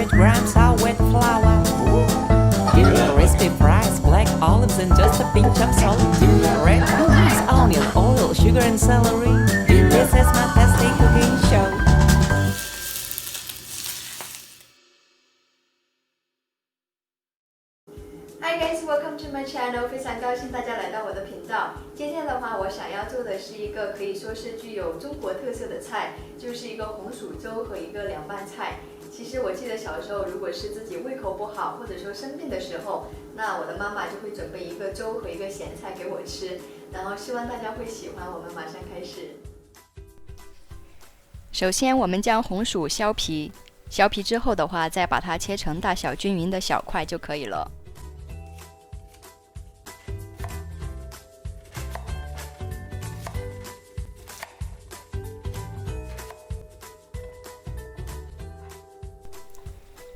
200 grams of wheat flour. Crispy fries, black olives, and just a pinch of salt. Red onions, onion, oil, sugar, and celery. This is my tasty cooking show. Hi guys, welcome to my channel. 非常高兴大家来到我的频道。今天的话，我想要做的是一个可以说是具有中国特色的菜，就是一个红薯粥和一个凉拌菜。其实我记得小时候，如果是自己胃口不好，或者说生病的时候，那我的妈妈就会准备一个粥和一个咸菜给我吃，然后希望大家会喜欢。我们马上开始。首先，我们将红薯削皮，削皮之后的话，再把它切成大小均匀的小块就可以了。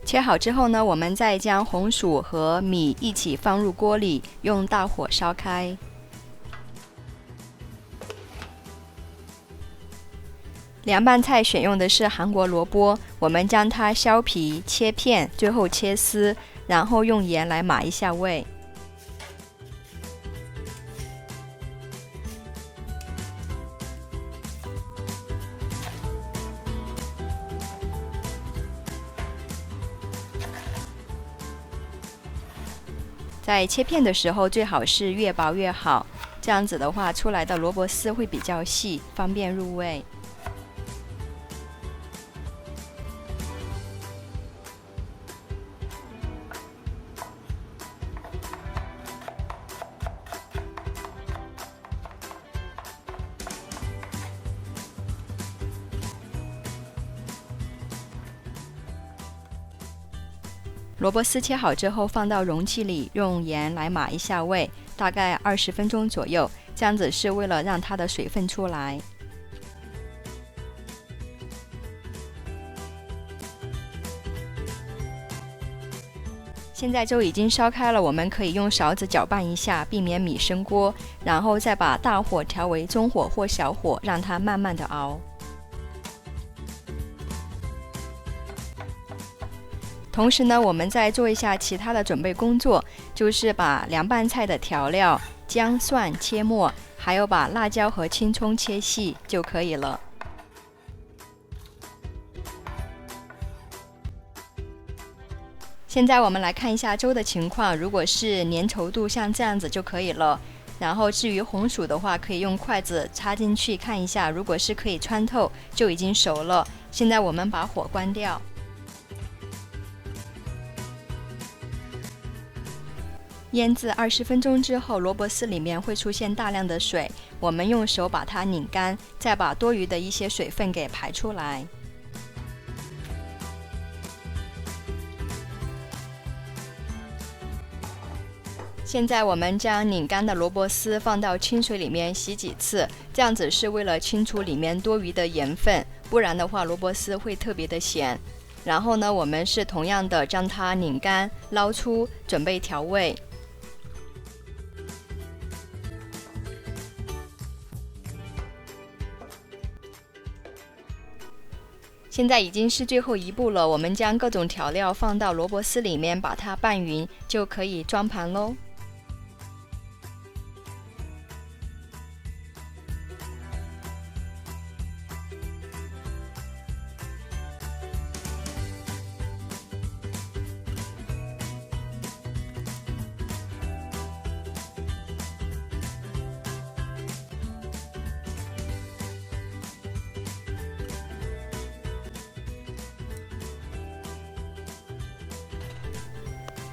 切好之后呢，我们再将红薯和米一起放入锅里，用大火烧开。凉拌菜选用的是韩国萝卜，我们将它削皮、切片，最后切丝，然后用盐来码一下味。在切片的时候，最好是越薄越好，这样子的话，出来的萝卜丝会比较细，方便入味。萝卜丝切好之后放到容器里，用盐来码一下味，大概20分钟左右，这样子是为了让它的水分出来。现在粥已经烧开了，我们可以用勺子搅拌一下，避免米升锅，然后再把大火调为中火或小火，让它慢慢的熬。同时呢，我们再做一下其他的准备工作，就是把凉拌菜的调料姜蒜切末，还有把辣椒和青葱切细就可以了。现在我们来看一下粥的情况，如果是粘稠度像这样子就可以了。然后至于红薯的话，可以用筷子插进去看一下，如果是可以穿透，就已经熟了。现在我们把火关掉。腌制20分钟之后，萝卜丝里面会出现大量的水，我们用手把它拧干，再把多余的一些水分给排出来。现在我们将拧干的萝卜丝放到清水里面洗几次，这样子是为了清除里面多余的盐分，不然的话萝卜丝会特别的咸。然后呢，我们是同样的将它拧干，捞出，准备调味。现在已经是最后一步了，我们将各种调料放到萝卜丝里面，把它拌匀，就可以装盘喽。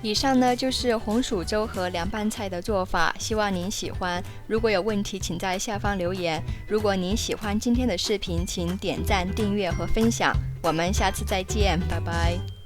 以上呢就是红薯粥和凉拌菜的做法，希望您喜欢。如果有问题，请在下方留言。如果您喜欢今天的视频，请点赞、订阅和分享。我们下次再见，拜拜。